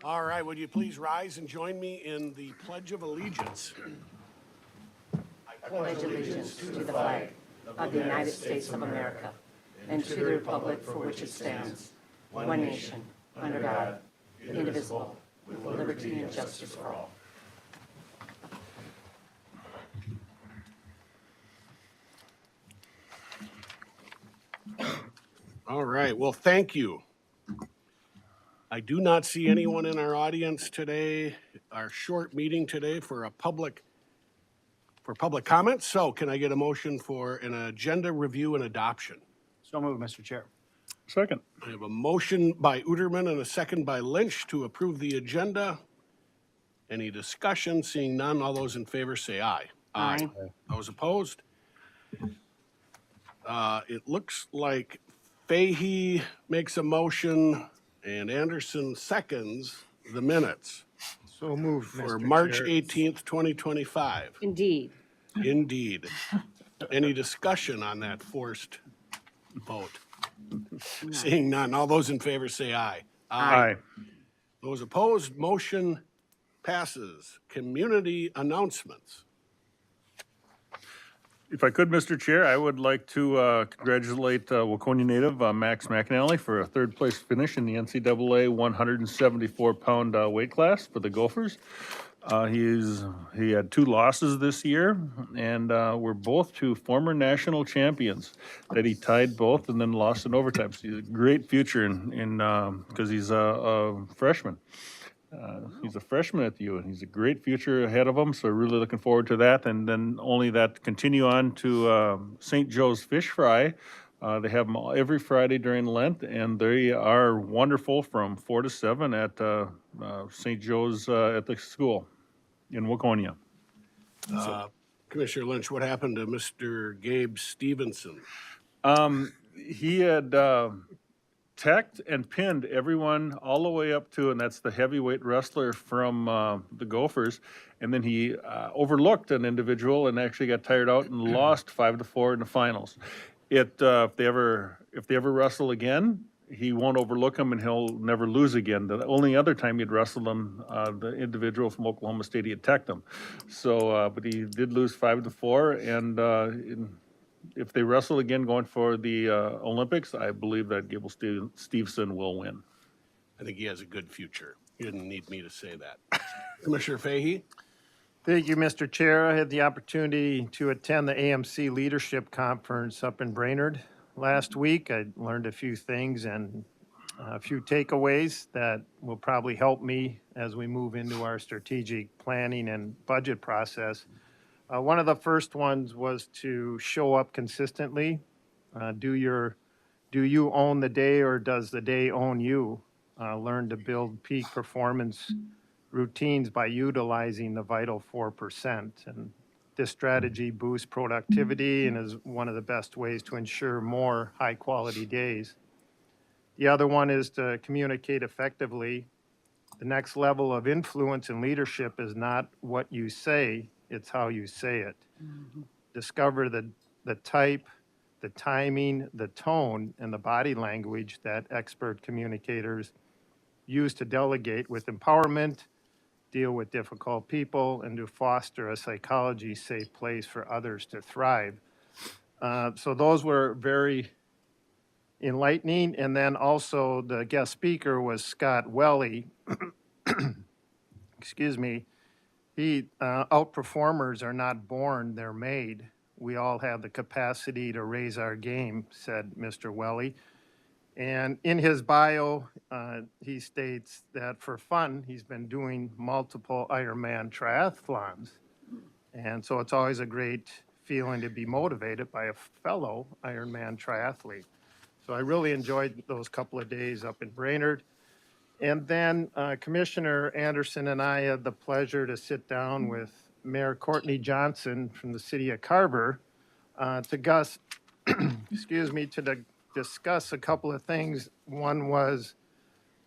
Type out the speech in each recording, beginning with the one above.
All right, would you please rise and join me in the Pledge of Allegiance? Pledge allegiance to the flag of the United States of America and to the republic for which it stands, one nation, under God, indivisible, with liberty and justice for all. All right, well, thank you. I do not see anyone in our audience today, our short meeting today for public comments. So can I get a motion for an agenda review and adoption? So moved, Mr. Chair. Second. I have a motion by Uterman and a second by Lynch to approve the agenda. Any discussion? Seeing none, all those in favor say aye. Aye. Those opposed? It looks like Fahey makes a motion and Anderson seconds the minutes So moved, for Mr. March Chair. 18th, 2025. Indeed. Indeed. Any discussion on that forced vote? Seeing none, all those in favor say aye. Aye. Those opposed, motion passes. Community announcements. If I could, Mr. Chair, I would like to congratulate Waconia native Max McAnally for a third place finish in the NCAA 174-pound weight class for the Gophers. He had 2 losses this year, and were both to former national champions that he tied both and then lost in overtime. So he's a great future because he's a freshman. He's a freshman at the U, and he's a great future ahead of him, so really looking forward to that. And then only that, continue on to St. Joe's Fish Fry. They have them every Friday during Lent, and they are wonderful from 4 to 7 at St. Joe's at the school in Waconia. Commissioner Lynch, what happened to Mr. Gabe Stevenson? He had teched and pinned everyone all the way up to, and that's the heavyweight wrestler from the Gophers, and then he overlooked an individual and actually got tired out and lost 5-4 in the finals. If they ever wrestle again, he won't overlook him and he'll never lose again. The only other time he'd wrestled him, the individual from Oklahoma State, he had teched him. So, but he did lose 5-4, and if they wrestle again going for the Olympics, I believe that Gable Stevenson will win. I think he has a good future. You didn't need me to say that. Commissioner Fahey? Thank you, Mr. Chair. I had the opportunity to attend the AMC Leadership Conference up in Brainerd last week. I learned a few things and a few takeaways that will probably help me as we move into our strategic planning and budget process. One of the first ones was to show up consistently. Do you own the day, or does the day own you? Learn to build peak performance routines by utilizing the vital 4%. And this strategy boosts productivity and is one of the best ways to ensure more high-quality days. The other one is to communicate effectively. The next level of influence and leadership is not what you say, it's how you say it. Mm-hmm. Discover the type, the timing, the tone, and the body language that expert communicators use to delegate with empowerment, deal with difficult people, and to foster a psychology-safe place for others to thrive. So those were very enlightening. And then also the guest speaker was Scott Welly. Excuse me. Outperformers are not born, they're made. We all have the capacity to raise our game, said Mr. Welly. And in his bio, he states that for fun, he's been doing multiple Ironman triathlons. And so it's always a great feeling to be motivated by a fellow Ironman triathlete. So I really enjoyed those couple of days up in Brainerd. And then Commissioner Anderson and I had the pleasure to sit down with Mayor Courtney Johnson from the city of Carver to discuss a couple of things. One was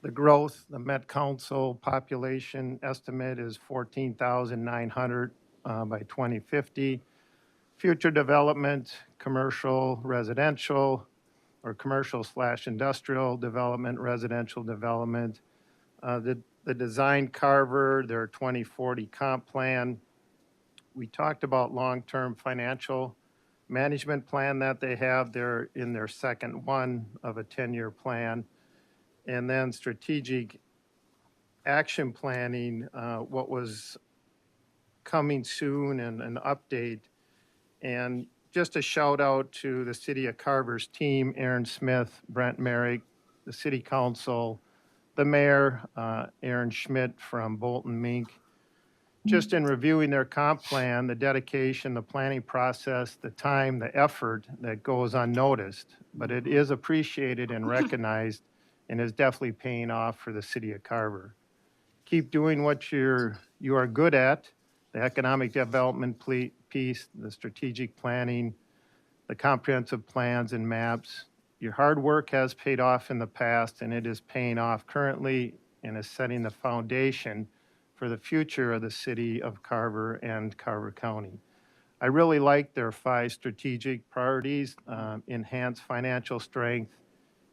the growth. The Met Council population estimate is 14,900 by 2050. Future development, commercial, residential, or commercial/industrial development, residential development. The the design Carver, their 2040 comp plan. We talked about long-term financial management plan that they have. They're in their second one of a 10-year plan. And then strategic action planning, what was coming soon and an update. And just a shout out to the City of Carver's team, Aaron Smith, Brent Merrick, the City Council, the Mayor, Aaron Schmidt from Bolton Mink. Just in reviewing their comp plan, the dedication, the planning process, the time, the effort that goes unnoticed, but it is appreciated and recognized and is definitely paying off for the City of Carver. Keep doing what you are good at, the economic development piece, the strategic planning, the comprehensive plans and maps. Your hard work has paid off in the past, and it is paying off currently and is setting the foundation for the future of the city of Carver and Carver County. I really like their 5 strategic priorities: enhance financial strength,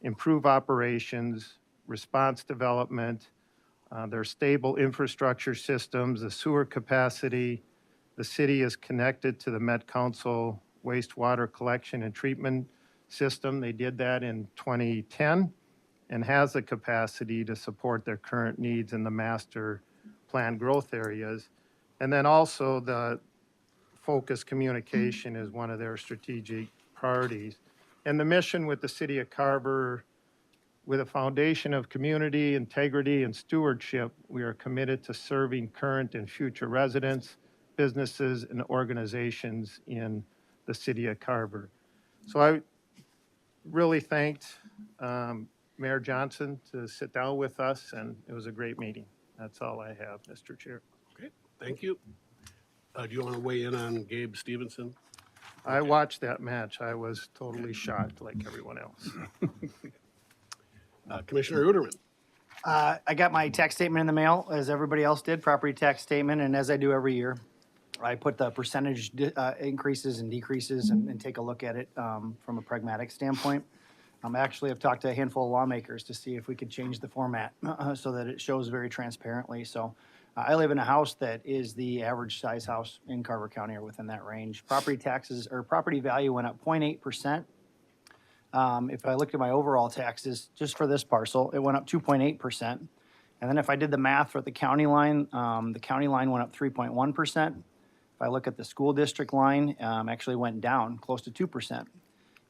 improve operations, response development, their stable infrastructure systems, the sewer capacity. The city is connected to the Met Council wastewater collection and treatment system. They did that in 2010 and has the capacity to support their current needs in the master plan growth areas. And then also the focused communication is one of their strategic priorities. And the mission with the City of Carver, with a foundation of community, integrity, and stewardship, we are committed to serving current and future residents, businesses, and organizations in the City of Carver. So I really thanked Mayor Johnson to sit down with us, and it was a great meeting. That's all I have, Mr. Chair. Okay, thank you. Do you want to weigh in on Gabe Stevenson? I watched that match. I was totally shocked like everyone else. Commissioner Uterman? I got my tax statement in the mail, as everybody else did, property tax statement, and as I do every year, I put the percentage increases and decreases and take a look at it from a pragmatic standpoint. Actually, I've talked to a handful of lawmakers to see if we could change the format so that it shows very transparently. So I live in a house that is the average size house in Carver County or within that range. Property taxes or property value went up 0.8%. If I looked at my overall taxes just for this parcel, it went up 2.8%. And then if I did the math for the county line went up 3.1%. If I look at the school district line, actually went down close to 2%.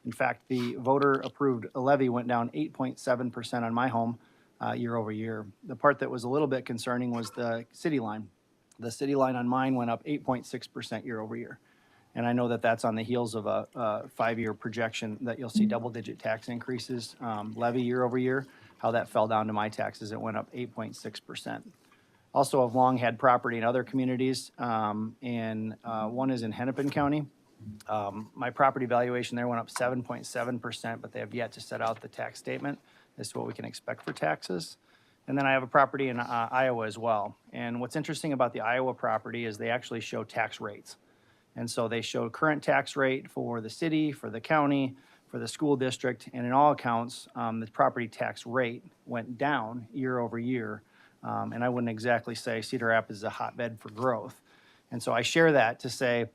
In fact, the voter-approved levy went down 8.7% on my home year over year. The part that was a little bit concerning was the city line. The city line on mine went up 8.6% year over year. And I know that that's on the heels of a 5-year projection that you'll see double-digit tax increases levy year over year. How that fell down to my taxes, it went up 8.6%. Also, I've long had property in other communities, and one is in Hennepin County. My property valuation there went up 7.7%, but they have yet to set out the tax statement as to what we can expect for taxes. And then I have a property in Iowa as well. And what's interesting about the Iowa property is they actually show tax rates. And so they show current tax rate for the city, for the county, for the school district, and in all accounts, the property tax rate went down year over year. And I wouldn't exactly say Cedar Rapids is a hotbed for growth. And so I share that to say,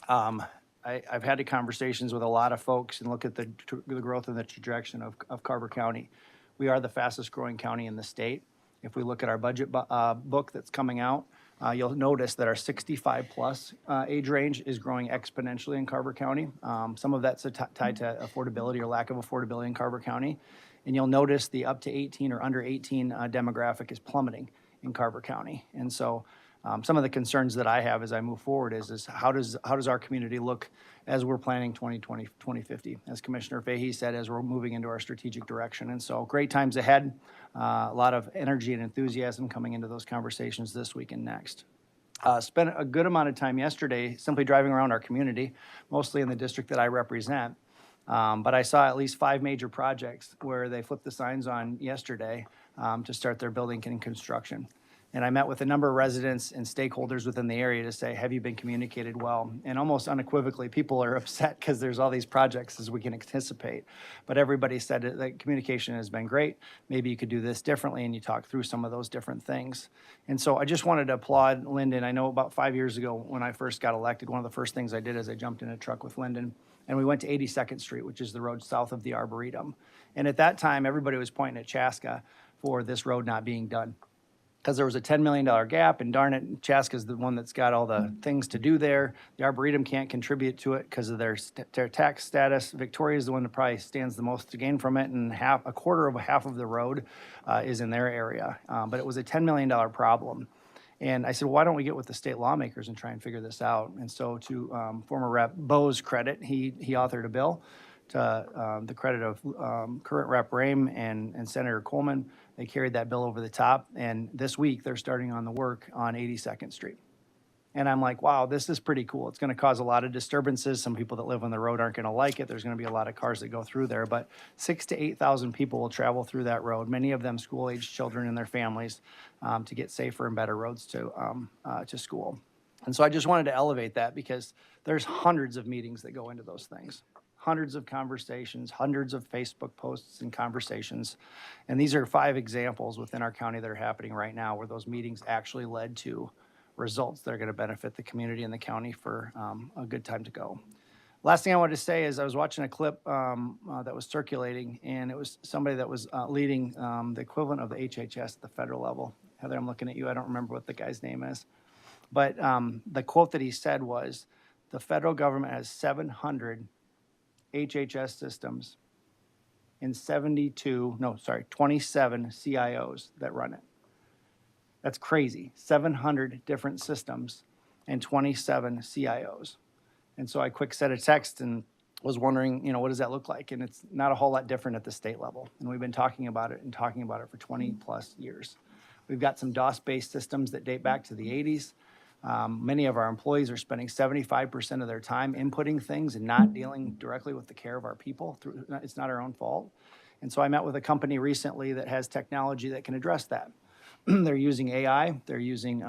I've had conversations with a lot of folks and look at the growth and the trajectory of Carver County. We are the fastest growing county in the state. If we look at our budget book that's coming out, you'll notice that our 65-plus age range is growing exponentially in Carver County. Some of that's tied to affordability or lack of affordability in Carver County. And you'll notice the up to 18 or under 18 demographic is plummeting in Carver County. And so some of the concerns that I have as I move forward is how does our community look as we're planning 2020, 2050, as Commissioner Fahey said, as we're moving into our strategic direction. And so great times ahead, a lot of energy and enthusiasm coming into those conversations this week and next. Spent a good amount of time yesterday simply driving around our community, mostly in the district that I represent. But I saw at least 5 major projects where they flipped the signs on yesterday to start their building and construction. And I met with a number of residents and stakeholders within the area to say, have you been communicated well? And almost unequivocally, people are upset because there's all these projects as we can anticipate. But everybody said that communication has been great. Maybe you could do this differently, and you talk through some of those different things. And so I just wanted to applaud Lyndon. I know about 5 years ago when I first got elected, one of the first things I did is I jumped in a truck with Lyndon, and we went to 82nd Street, which is the road south of the Arboretum. And at that time, everybody was pointing at Chaska for this road not being done, because there was a $10 million gap, and darn it, Chaska's the one that's got all the things to do there. The Arboretum can't contribute to it because of their tax status. Victoria's the one that probably stands the most to gain from it, and a quarter of half of the road is in their area. But it was a $10 million problem. And I said, well, why don't we get with the state lawmakers and try and figure this out? And so to former Rep. Bo's credit, he authored a bill. To the credit of current Rep. Rame and Senator Coleman, they carried that bill over the top. And this week, they're starting on the work on 82nd Street. And I'm like, wow, this is pretty cool. It's going to cause a lot of disturbances. Some people that live on the road aren't going to like it. There's going to be a lot of cars that go through there. But 6,000 to 8,000 people will travel through that road, many of them school-aged children and their families, to get safer and better roads to school. And so I just wanted to elevate that, because there's hundreds of meetings that go into those things. Hundreds of conversations, hundreds of Facebook posts and conversations. And these are 5 examples within our county that are happening right now where those meetings actually led to results that are going to benefit the community and the county for a good time to go. Last thing I wanted to say is I was watching a clip that was circulating, and it was somebody that was leading the equivalent of the HHS at the federal level. Heather, I'm looking at you. I don't remember what the guy's name is. But the quote that he said was, the federal government has 700 HHS systems and 27 CIOs that run it. That's crazy. 700 different systems and 27 CIOs. And so I quick sent a text and was wondering, what does that look like? And it's not a whole lot different at the state level. And we've been talking about it for 20 plus years. We've got some DOS-based systems that date back to the 80s. Many of our employees are spending 75% of their time inputting things and not dealing directly with the care of our people. It's not our own fault. And so I met with a company recently that has technology that can address that. They're using AI, they're using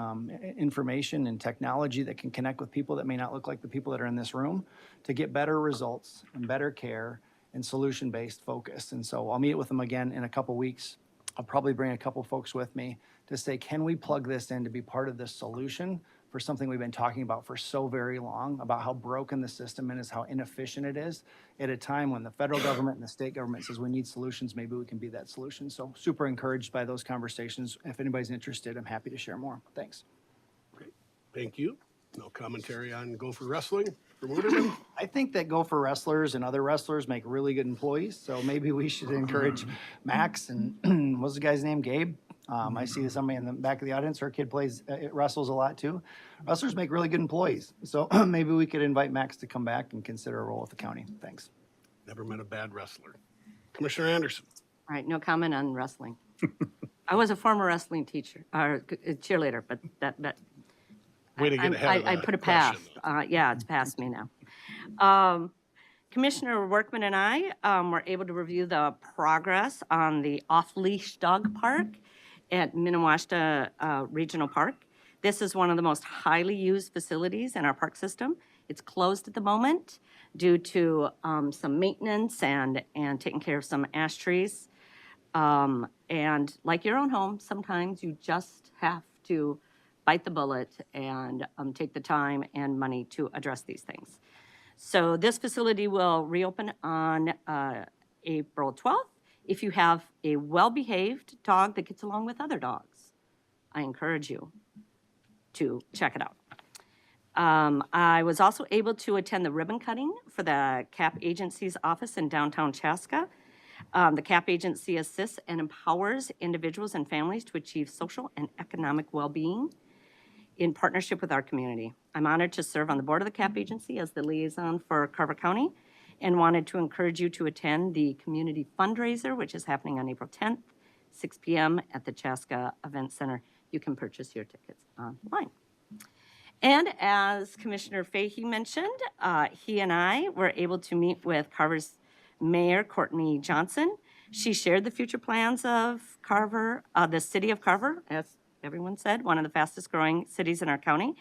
information and technology that can connect with people that may not look like the people that are in this room to get better results and better care and solution-based focus. And so I'll meet with them again in a couple weeks. I'll probably bring a couple folks with me to say, can we plug this in to be part of this solution for something we've been talking about for so very long, about how broken the system is, how inefficient it is, at a time when the federal government and the state government says we need solutions, maybe we can be that solution. So super encouraged by those conversations. If anybody's interested, I'm happy to share more. Thanks. Great. Thank you. No commentary on Gopher Wrestling for Mooderman? I think that Gopher wrestlers and other wrestlers make really good employees, so maybe we should encourage Max and what's the guy's name, Gabe? I see somebody in the back of the audience, her kid wrestles a lot too. Wrestlers make really good employees, so maybe we could invite Max to come back and consider a role with the county. Thanks. Never met a bad wrestler. Commissioner Anderson? All right, no comment on wrestling. I was a former wrestling teacher, or cheerleader, but that Way to get ahead of I the put a pass. question. Yeah, it's past me now. Commissioner Workman and I were able to review the progress on the off-leash dog park at Minnewaska Regional Park. This is one of the most highly used facilities in our park system. It's closed at the moment due to some maintenance and taking care of some ash trees. And like your own home, sometimes you just have to bite the bullet and take the time and money to address these things. So this facility will reopen on April 12th. If you have a well-behaved dog that gets along with other dogs, I encourage you to check it out. I was also able to attend the ribbon cutting for the CAP Agency's office in downtown Chaska. The CAP Agency assists and empowers individuals and families to achieve social and economic well-being in partnership with our community. I'm honored to serve on the board of the CAP Agency as the liaison for Carver County, and wanted to encourage you to attend the community fundraiser, which is happening on April 10th, 6 p.m. at the Chaska Event Center. You can purchase your tickets online. And as Commissioner Fahey mentioned, he and I were able to meet with Carver's Mayor, Courtney Johnson. She shared the future plans of Carver, the city of Carver, as everyone said, one of the fastest growing cities in our county.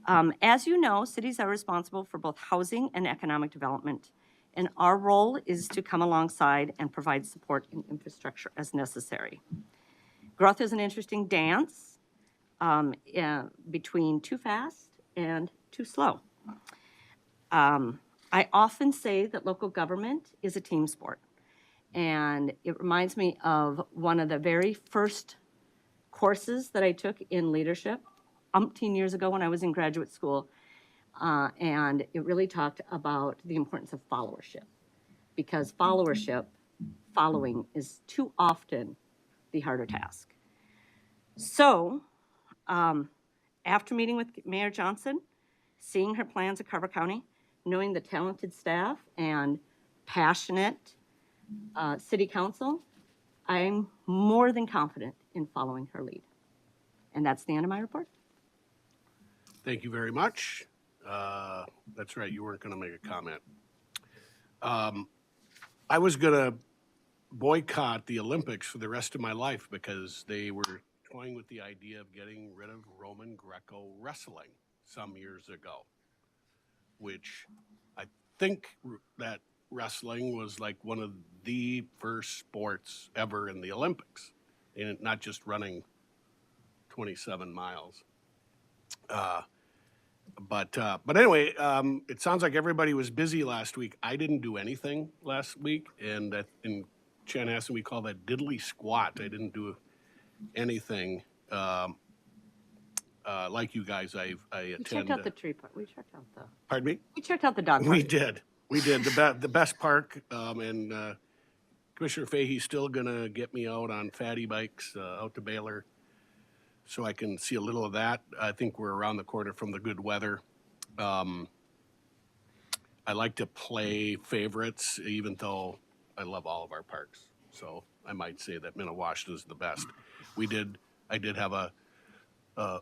As you know, cities are responsible for both housing and economic development, and our role is to come alongside and provide support and infrastructure as necessary. Growth is an interesting dance between too fast and too slow. I often say that local government is a team sport, and it reminds me of one of the very first courses that I took in leadership umpteen years ago when I was in graduate school, and it really talked about the importance of followership, because following is too often the harder task. So, after meeting with Mayor Johnson, seeing her plans at Carver County, knowing the talented staff and passionate city council, I'm more than confident in following her lead. And that's the end of my report. Thank you very much. That's right, you weren't going to make a comment. I was going to boycott the Olympics for the rest of my life because they were toying with the idea of getting rid of Roman Greco wrestling some years ago, which I think that wrestling was like one of the first sports ever in the Olympics, and not just running 27 miles. But anyway, it sounds like everybody was busy last week. I didn't do anything last week, and in Chanhassen we call that diddly squat. I didn't do anything like you guys. I We attend. checked out the tree park. We checked out the. Pardon me? We checked out the dog park. We did. The best park, and Commissioner Fahey's still gonna get me out on fatty bikes out to Baylor, so I can see a little of that. I think we're around the corner from the good weather. I like to play favorites, even though I love all of our parks. So I might say that Minnewaska is the best. I did have a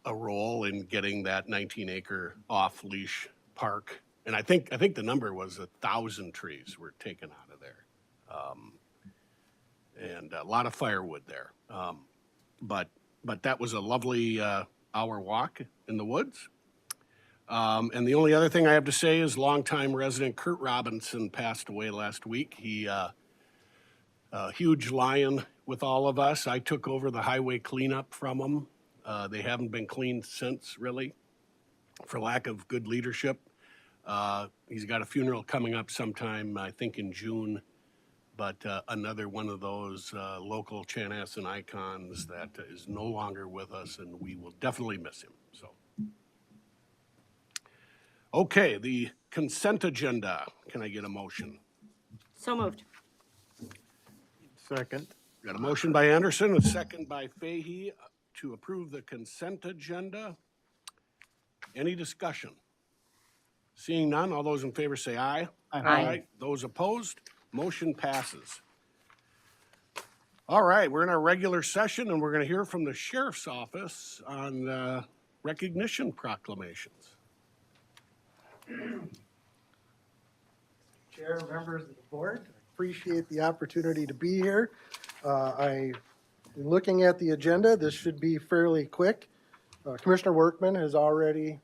role in getting that 19-acre off-leash park, and I think the number was 1,000 trees were taken out of there, and a lot of firewood there. But that was a lovely hour walk in the woods. And the only other thing I have to say is longtime resident Kurt Robinson passed away last week. He, a huge lion with all of us. I took over the highway cleanup from him. They haven't been cleaned since, really, for lack of good leadership. He's got a funeral coming up sometime, I think in June, but another one of those local Chanhassen icons that is no longer with us, and we will definitely miss him. So, okay, the consent agenda. Can I get a motion? So moved. Second. Got a motion by Anderson, a second by Fahey to approve the consent agenda. Any discussion? Seeing none, all those in favor say aye. Aye. Those opposed, motion passes. All right, we're in our regular session, and we're going to hear from the Sheriff's Office on recognition proclamations. Chair, members of the board, I appreciate the opportunity to be here. Looking at the agenda, this should be fairly quick. Commissioner Workman has already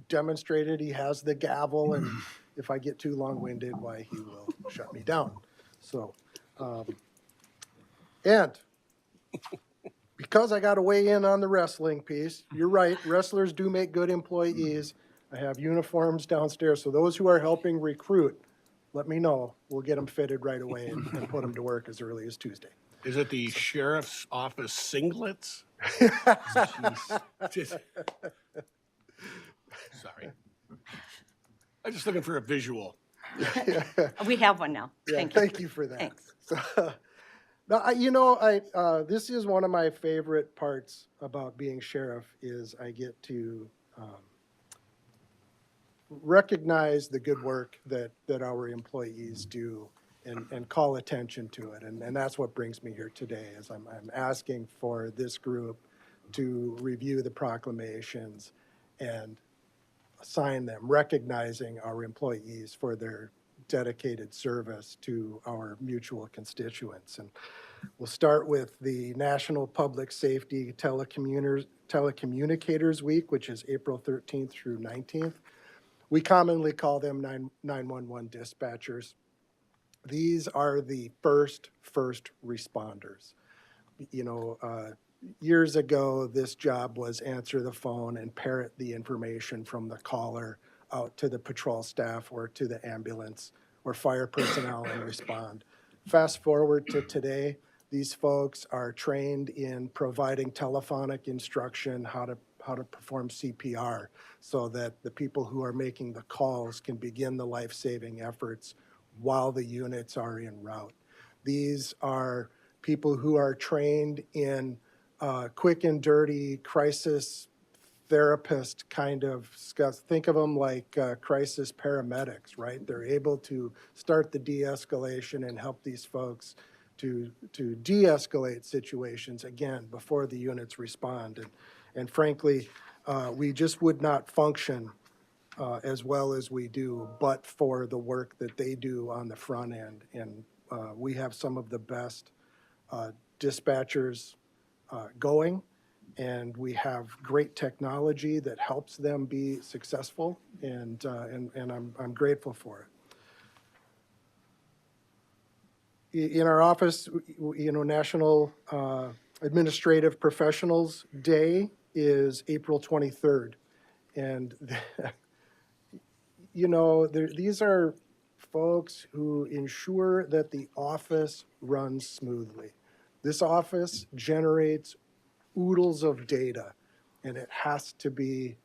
demonstrated he has the gavel, and if I get too long-winded, why, he will shut me down. So, and because I got to weigh in on the wrestling piece, you're right, wrestlers do make good employees. I have uniforms downstairs, so those who are helping recruit, let me know. We'll get them fitted right away and put them to work as early as Tuesday. Is it the Sheriff's Office singlets? Just- Sorry. I'm just looking for a visual. We have one now. Yeah, Thank you. thank you for that. Thanks. So, this is one of my favorite parts about being sheriff is I get to recognize the good work that our employees do and call attention to it. And that's what brings me here today is I'm asking for this group to review the proclamations and sign them, recognizing our employees for their dedicated service to our mutual constituents. And we'll start with the National Public Safety Telecommunicators Week, which is April 13th through 19th. We commonly call them 911 dispatchers. These are the first responders. You know, years ago, this job was answer the phone and parrot the information from the caller out to the patrol staff or to the ambulance or fire personnel and respond. Fast forward to today, these folks are trained in providing telephonic instruction how to perform CPR so that the people who are making the calls can begin the life-saving efforts while the units are en route. These are people who are trained in quick and dirty crisis therapist kind of stuff. Think of them like crisis paramedics, right? They're able to start the de-escalation and help these folks to de-escalate situations, again, before the units respond. And frankly, we just would not function as well as we do, but for the work that they do on the front end. And we have some of the best dispatchers going, and we have great technology that helps them be successful, and I'm grateful for it. In our office, you know, National Administrative Professionals Day is April 23rd, and you know, these are folks who ensure that the office runs smoothly. This office generates oodles of data, and it has to be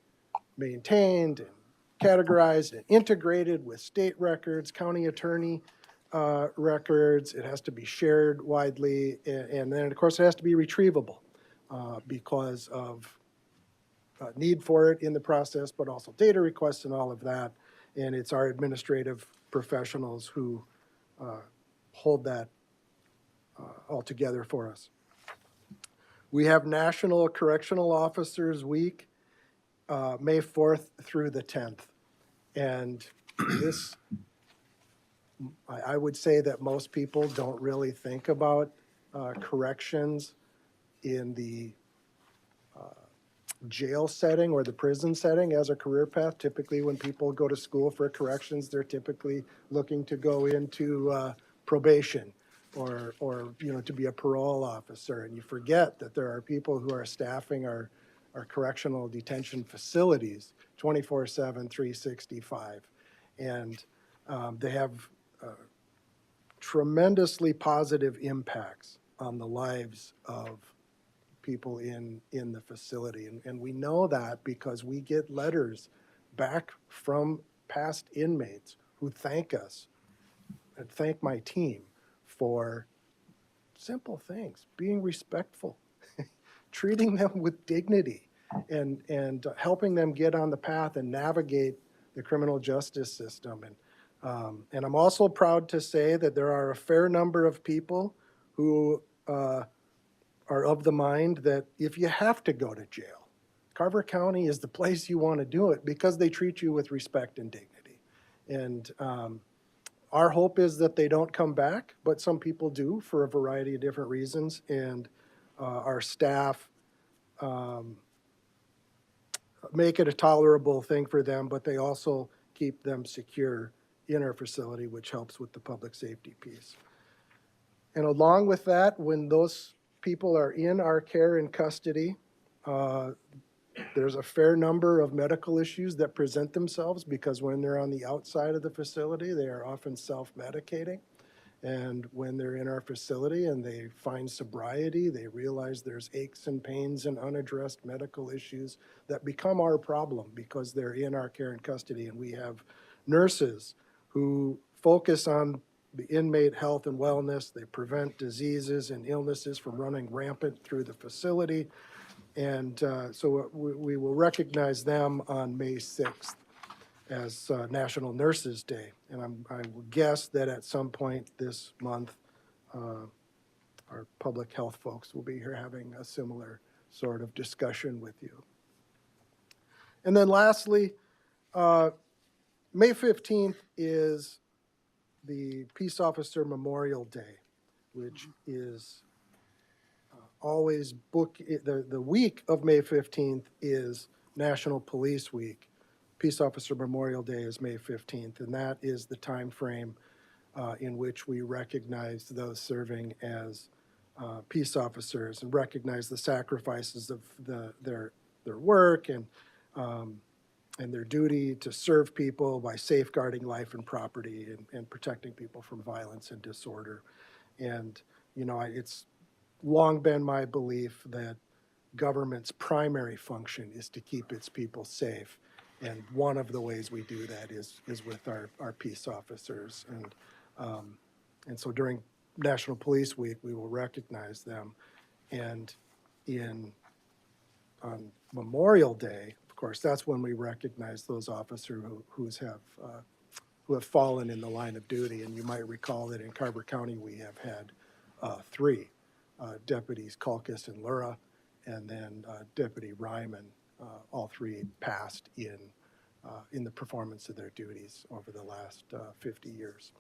maintained and categorized and integrated with state records, county attorney records. It has to be shared widely, and then, of course, it has to be retrievable because of need for it in the process, but also data requests and all of that. And it's our administrative professionals who hold that all together for us. We have National Correctional Officers Week, May 4th through the 10th. And this, I would say that most people don't really think about corrections in the jail setting or the prison setting as a career path. Typically, when people go to school for corrections, they're typically looking to go into probation or you know, to be a parole officer. And you forget that there are people who are staffing our correctional detention facilities 24/7, 365. And they have tremendously positive impacts on the lives of people in the facility. And we know that because we get letters back from past inmates who thank us and thank my team for simple things, being respectful, treating them with dignity, and helping them get on the path and navigate the criminal justice system. And I'm also proud to say that there are a fair number of people who are of the mind that if you have to go to jail, Carver County is the place you want to do it because they treat you with respect and dignity. And our hope is that they don't come back, but some people do for a variety of different reasons. And our staff make it a tolerable thing for them, but they also keep them secure in our facility, which helps with the public safety piece. And along with that, when those people are in our care and custody, there's a fair number of medical issues that present themselves because when they're on the outside of the facility, they are often self-medicating. And when they're in our facility and they find sobriety, they realize there's aches and pains and unaddressed medical issues that become our problem because they're in our care and custody. And we have nurses who focus on the inmate health and wellness. They prevent diseases and illnesses from running rampant through the facility. And so we will recognize them on May 6th as National Nurses Day. And I would guess that at some point this month, our public health folks will be here having a similar sort of discussion with you. And then lastly, May 15th is the Peace Officer Memorial Day, which is always the week of May 15th is National Police Week. Peace Officer Memorial Day is May 15th, and that is the time frame in which we recognize those serving as peace officers and recognize the sacrifices of their work and their duty to serve people by safeguarding life and property and protecting people from violence and disorder. And, you know, it's long been my belief that government's primary function is to keep its people safe. And one of the ways we do that is with our peace officers. And so during National Police Week, we will recognize them. And on Memorial Day, of course, that's when we recognize those officers who have fallen in the line of duty. And you might recall that in Carver County, we have had three deputies, Kalkus and Lura, and then Deputy Ryman. All three passed in the performance of their duties over the last 50 years,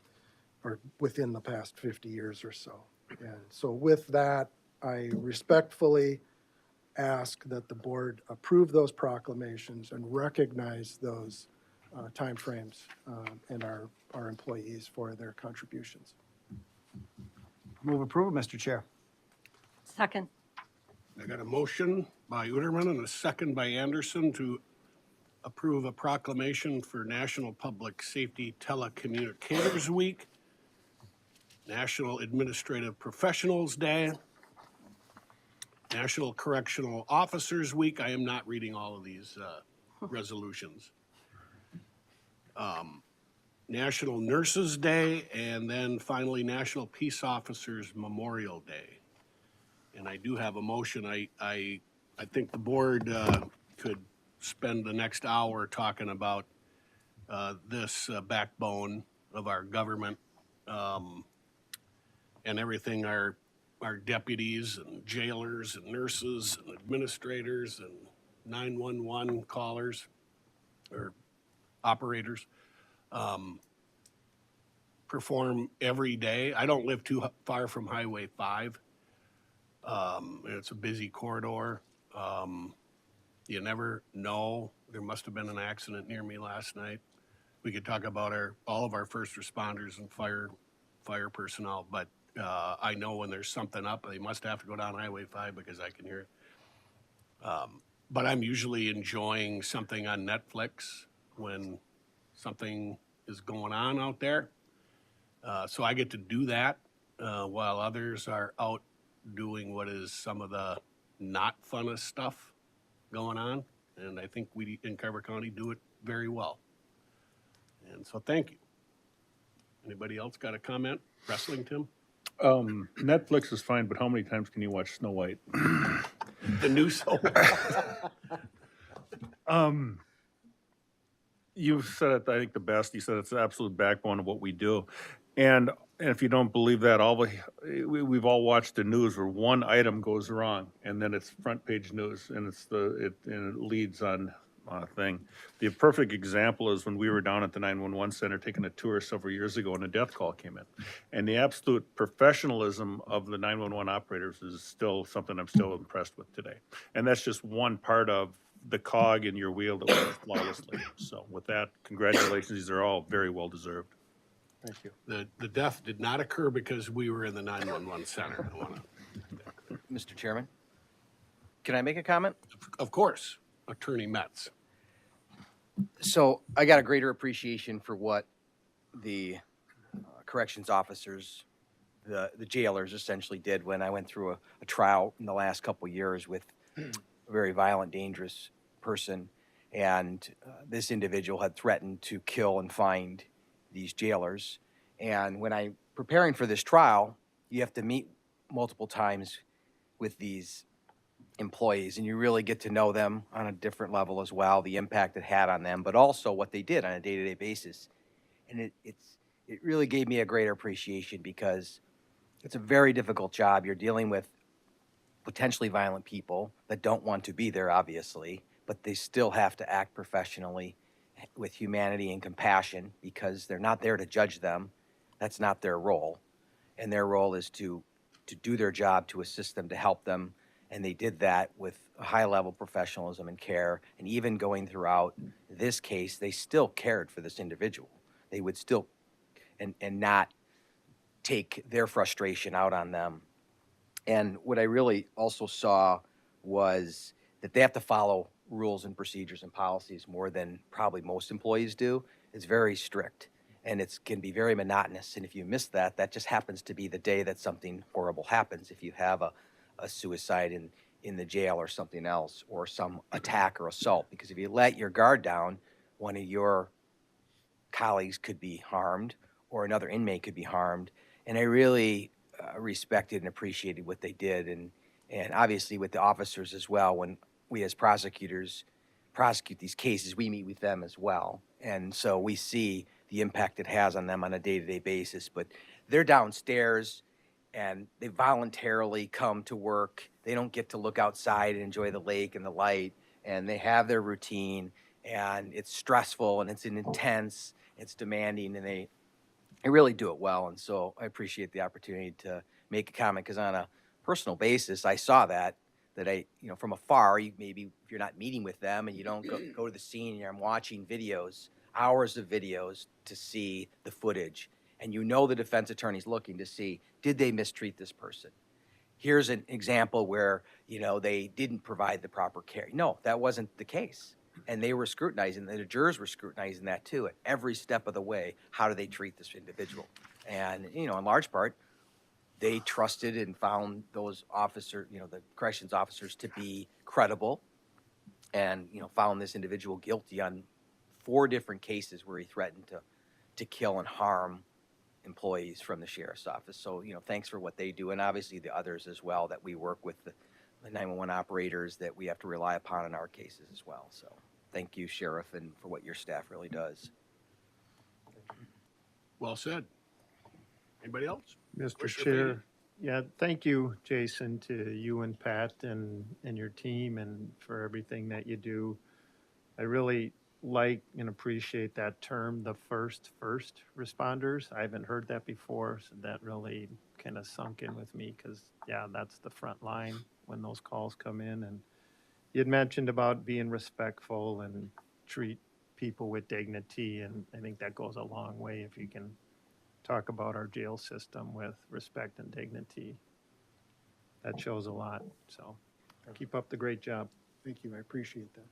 or within the past 50 years or so. And so with that, I respectfully ask that the board approve those proclamations and recognize those timeframes and our employees for their contributions. Move approval, Mr. Chair. Second. I got a motion by Uterman and a second by Anderson to approve a proclamation for National Public Safety Telecommunicators Week, National Administrative Professionals Day, National Correctional Officers Week. I am not reading all of these resolutions. National Nurses Day, and then finally National Peace Officers Memorial Day. And I do have a motion. I think the board could spend the next hour talking about this backbone of our government and everything our deputies and jailers and nurses and administrators and 911 callers or operators perform every day. I don't live too far from Highway 5. And it's a busy corridor. You never know. There must have been an accident near me last night. We could talk about all of our first responders and fire personnel, but I know when there's something up, they must have to go down Highway 5 because I can hear it. But I'm usually enjoying something on Netflix when something is going on out there. So I get to do that while others are out doing what is some of the not funnest stuff going on. And I think we in Carver County do it very well. And so thank you. Anybody else got a comment? Wrestling, Tim? Netflix is fine, but how many times can you watch Snow White? The new soul. You said it, I think, the best. You said it's the absolute backbone of what we do. And if you don't believe that, we've all watched the news where one item goes wrong, and then it's front page news, and it leads on thing. The perfect example is when we were down at the 911 center taking a tour several years ago, and a death call came in. And the absolute professionalism of the 911 operators is still something I'm still impressed with today. And that's just one part of the cog in your wheel that works flawlessly. So with that, congratulations. These are all very well deserved. Thank you. The death did not occur because we were in the 911 center. Mr. Chairman, can I make a comment? Of course, Attorney Metz. So I got a greater appreciation for what the corrections officers, the jailers essentially did when I went through a trial in the last couple of years with a very violent, dangerous person. And this individual had threatened to kill and find these jailers. And when I preparing for this trial, you have to meet multiple times with these employees, and you really get to know them on a different level as well, the impact it had on them, but also what they did on a day-to-day basis. And it really gave me a greater appreciation because it's a very difficult job. You're dealing with potentially violent people that don't want to be there, obviously, but they still have to act professionally with humanity and compassion because they're not there to judge them. That's not their role. And their role is to do their job, to assist them, to help them. And they did that with a high level of professionalism and care. And even going throughout this case, they still cared for this individual. They would still, and not take their frustration out on them. And what I really also saw was that they have to follow rules and procedures and policies more than probably most employees do. It's very strict and it can be very monotonous. And if you miss that, that just happens to be the day that something horrible happens. If you have a suicide in the jail or something else, or some attack or assault, because if you let your guard down, one of your colleagues could be harmed or another inmate could be harmed. And I really respected and appreciated what they did. And obviously with the officers as well, when we as prosecutors prosecute these cases, we meet with them as well. And so we see the impact it has on them on a day-to-day basis. But they're downstairs and they voluntarily come to work. They don't get to look outside and enjoy the lake and the light. And they have their routine, and it's stressful and it's intense, it's demanding, and they really do it well. And so I appreciate the opportunity to make a comment, because on a personal basis, I saw that from afar, maybe if you're not meeting with them and you don't go to the scene, and I'm watching videos, hours of videos to see the footage. And the defense attorney's looking to see, did they mistreat this person? Here's an example where, they didn't provide the proper care. No, that wasn't the case. And they were scrutinizing, the jurors were scrutinizing that too, at every step of the way. How do they treat this individual? And, in large part, they trusted and found those officers, the corrections officers, to be credible, and, found this individual guilty on 4 different cases where he threatened to kill and harm employees from the sheriff's office. So, thanks for what they do. And obviously the others as well that we work with, the 911 operators that we have to rely upon in our cases as well. So thank you, Sheriff, and for what your staff really does. Well said. Anybody else? Mr. Commissioner Chair, Fahey? yeah, thank you, Jason, to you and Pat and your team, and for everything that you do. I really like and appreciate that term, the first responders. I haven't heard that before, so that really kind of sunk in with me, because, yeah, that's the front line when those calls come in. And you had mentioned about being respectful and treat people with dignity, and I think that goes a long way if you can talk about our jail system with respect and dignity. That shows a lot, so keep up the great job. Thank you, I appreciate that.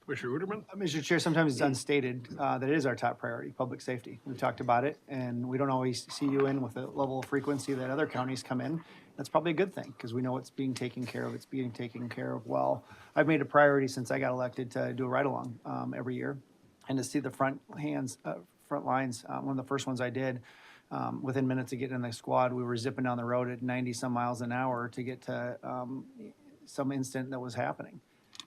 Commissioner Uterman? Mr. Chair, sometimes it's unstated that it is our top priority, public safety. We've talked about it, and we don't always see you in with the level of frequency that other counties come in. That's probably a good thing, because we know it's being taken care of. It's being taken care of well. I've made a priority since I got elected to do a ride-along every year, and to see the front lines. One of the first ones I did, within minutes of getting in the squad, we were zipping down the road at 90 some miles an hour to get to some incident that was happening.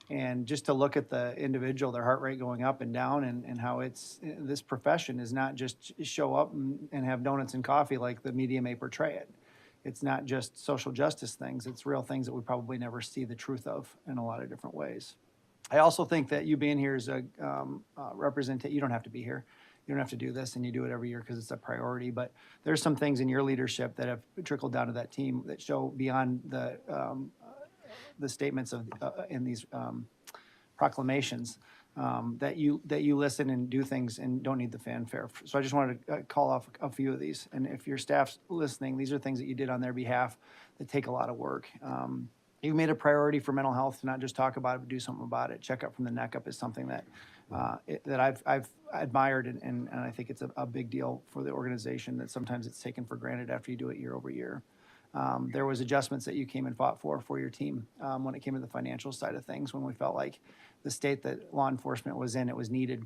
And just to look at the individual, their heart rate going up and down, and how this profession is not just show up and have donuts and coffee like the media may portray it. It's not just social justice things. It's real things that we probably never see the truth of in a lot of different ways. I also think that you being here is a representation. You don't have to be here. You don't have to do this, and you do it every year because it's a priority. But there's some things in your leadership that have trickled down to that team that show beyond the statements of in these proclamations, that you listen and do things and don't need the fanfare. So I just wanted to call off a few of these. And if your staff's listening, these are things that you did on their behalf that take a lot of work. You made a priority for mental health to not just talk about it, but do something about it. Check up from the neck up is something that I've admired, and I think it's a big deal for the organization, that sometimes it's taken for granted after you do it year over year. There was adjustments that you came and fought for your team when it came to the financial side of things, when we felt like the state that law enforcement was in, it was needed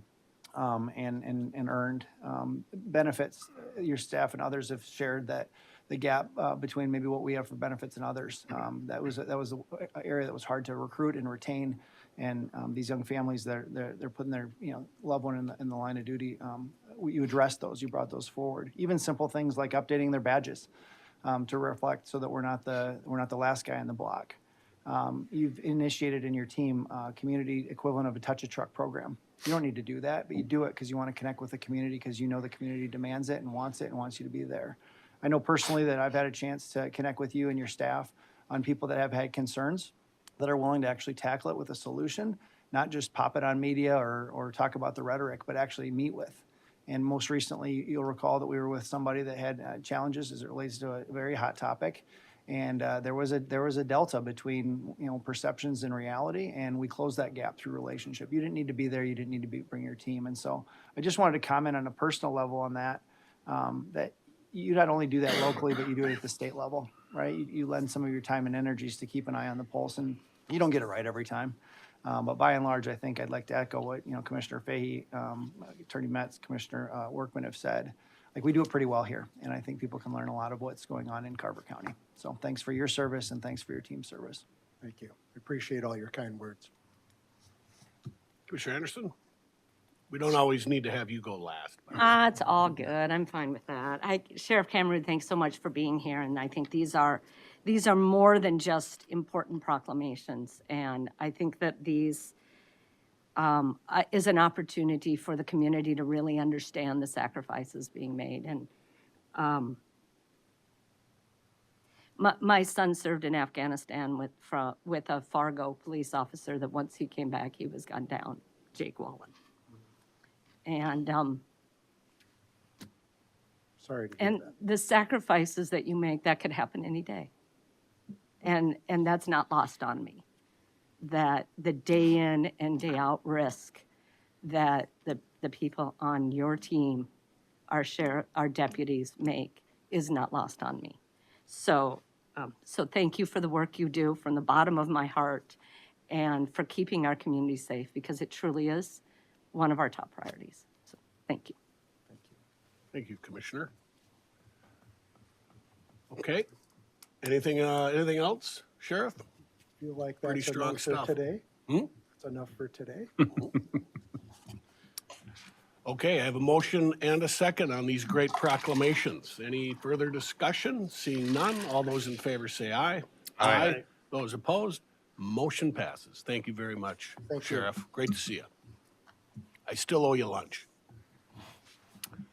and earned benefits. Your staff and others have shared that the gap between maybe what we have for benefits and others, that was an area that was hard to recruit and retain. And these young families, they're putting their loved one in the line of duty. You addressed those, you brought those forward. Even simple things like updating their badges to reflect, so that we're not the last guy on the block. you've initiated in your team community equivalent of a touch a truck program. You don't need to do that, but you do it because you want to connect with the community because you know the community demands it and wants you to be there. I know personally that I've had a chance to connect with you and your staff on people that have had concerns that are willing to actually tackle it with a solution, not just pop it on media or talk about the rhetoric, but actually meet with. And most recently, you'll recall that we were with somebody that had challenges as it relates to a very hot topic. And there was a delta between perceptions and reality, and we closed that gap through relationship. You didn't need to be there. You didn't need to bring your team. And so I just wanted to comment on a personal level on that, that you not only do that locally, but you do it at the state level, right? You lend some of your time and energies to keep an eye on the pulse, and you don't get it right every time. But by and large, I think I'd like to echo what Commissioner Fahey, Attorney Metz, Commissioner Workman have said. Like, we do it pretty well here, and I think people can learn a lot of what's going on in Carver County. So thanks for your service and thanks for your team's service. Thank you. I appreciate all your kind words. Commissioner Anderson? We don't always need to have you go last. It's all good. I'm fine with that. Sheriff Cameron, thanks so much for being here, and I think these are more than just important proclamations, and I think that these is an opportunity for the community to really understand the sacrifices being made. And my son served in Afghanistan with a Fargo police officer that once he came back, he was gunned down, Jake Wallen. And Sorry to hear and that. the sacrifices that you make, that could happen any day. And that's not lost on me. That the day in and day out risk that the people on your team, our deputies make, is not lost on me. So thank you for the work you do from the bottom of my heart, and for keeping our community safe, because it truly is one of our top priorities. So thank you. Thank you, Commissioner. Okay. Anything else, Sheriff? Feel like Pretty that's strong enough for stuff. today? Hmm? That's enough for today? Okay, I have a motion and a second on these great proclamations. Any further discussion? Seeing none, all those in favor say aye. Aye. Those opposed, motion passes. Thank you very much, Thank you. Sheriff. Great to see you. I still owe you lunch.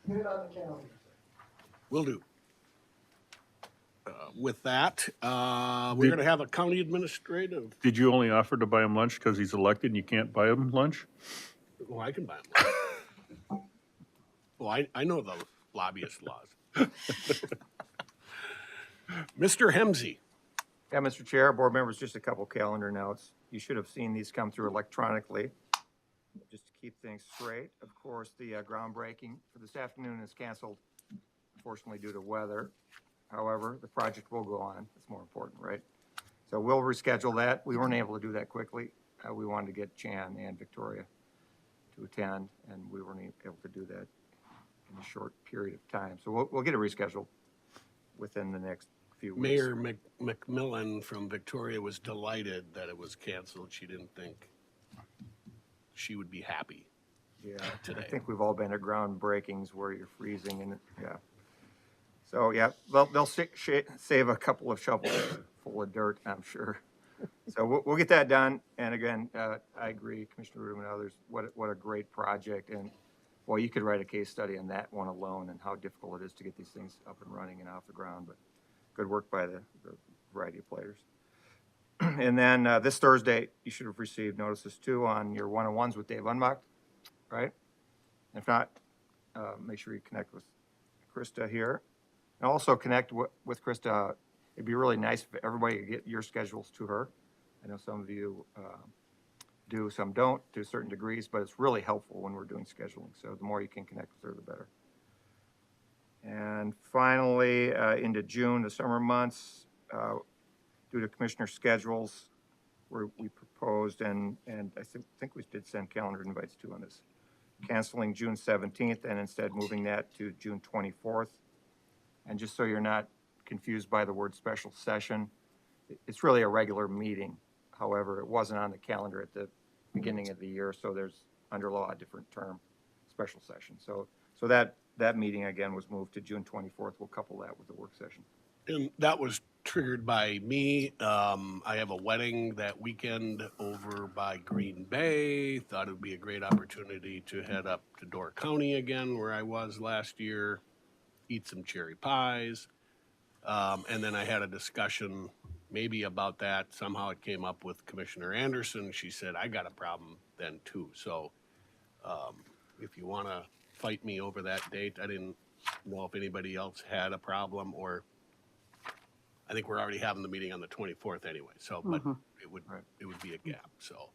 Get it on the calendar. Will do. With that, we're going to have a county administrative. Did you only offer to buy him lunch because he's elected and you can't buy him lunch? Well, I can buy them. Well, I know the lobbyist laws. Mr. Hemsey. Yeah, Mr. Chair, board members, just a couple calendar notes. You should have seen these come through electronically, just to keep things straight. Of course, the groundbreaking for this afternoon is canceled, unfortunately, due to weather. However, the project will go on. It's more important, right? So we'll reschedule that. We weren't able to do that quickly. We wanted to get Chan and Victoria to attend, and we weren't able to do that in a short period of time. So we'll get it rescheduled within the next few weeks. Mayor McMillan from Victoria was delighted that it was canceled. She didn't think she would be happy. Yeah, today. I think we've all been at groundbreakings where you're freezing and, yeah. So, yeah, they'll save a couple of shovels full of dirt, I'm sure. So we'll get that done. And again, I agree, Commissioner Rudum and others, what a great project. And boy, you could write a case study on that one alone and how difficult it is to get these things up and running and off the ground. But good work by the variety of players. And then this Thursday, you should have received notices too on your one-on-ones with Dave Unmacht, right? If not, make sure you connect with Krista here. And also connect with Krista. It'd be really nice if everybody could get your schedules to her. I know some of you do, some don't to certain degrees, but it's really helpful when we're doing scheduling. So the more you can connect with her, the better. And finally, into June, the summer months, due to commissioner schedules, we proposed, and I think we did send calendar invites too on this, canceling June 17th and instead moving that to June 24th. And just so you're not confused by the word special session, it's really a regular meeting. However, it wasn't on the calendar at the beginning of the year, so there's under law a different term, special session. So that meeting again was moved to June 24th. We'll couple that with the work session. And that was triggered by me. I have a wedding that weekend over by Green Bay. Thought it would be a great opportunity to head up to Door County again, where I was last year, eat some cherry pies. And then I had a discussion maybe about that. Somehow it came up with Commissioner Anderson. She said, I got a problem then too. So if you want to fight me over that date, I didn't know if anybody else had a problem, or I think we're already having the meeting on the 24th anyway. So, but it would be a gap. So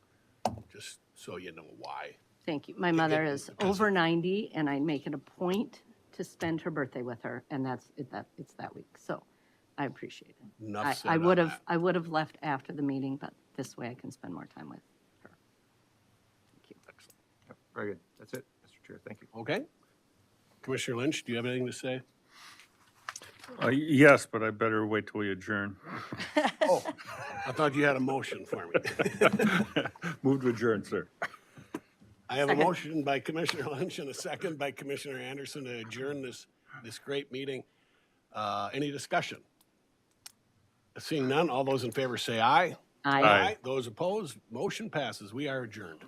just so you know why. Thank you. My mother is over 90, and I make it a point to spend her birthday with her, and it's that week. So I appreciate it. Enough said I on would have, that. I would have left after the meeting, but this way I can spend more time with her. Thank you. Yep, very good. That's it, Mr. Chair. Thank you. Okay. Commissioner Lynch, do you have anything to say? Yes, but I better wait till we adjourn. Oh, I thought you had a motion for me. Move to adjourn, sir. I have a motion by Commissioner Lynch and a second by Commissioner Anderson to adjourn this great meeting. Any discussion? Seeing none, all those in favor say aye. Aye. Those opposed, motion passes. We are adjourned.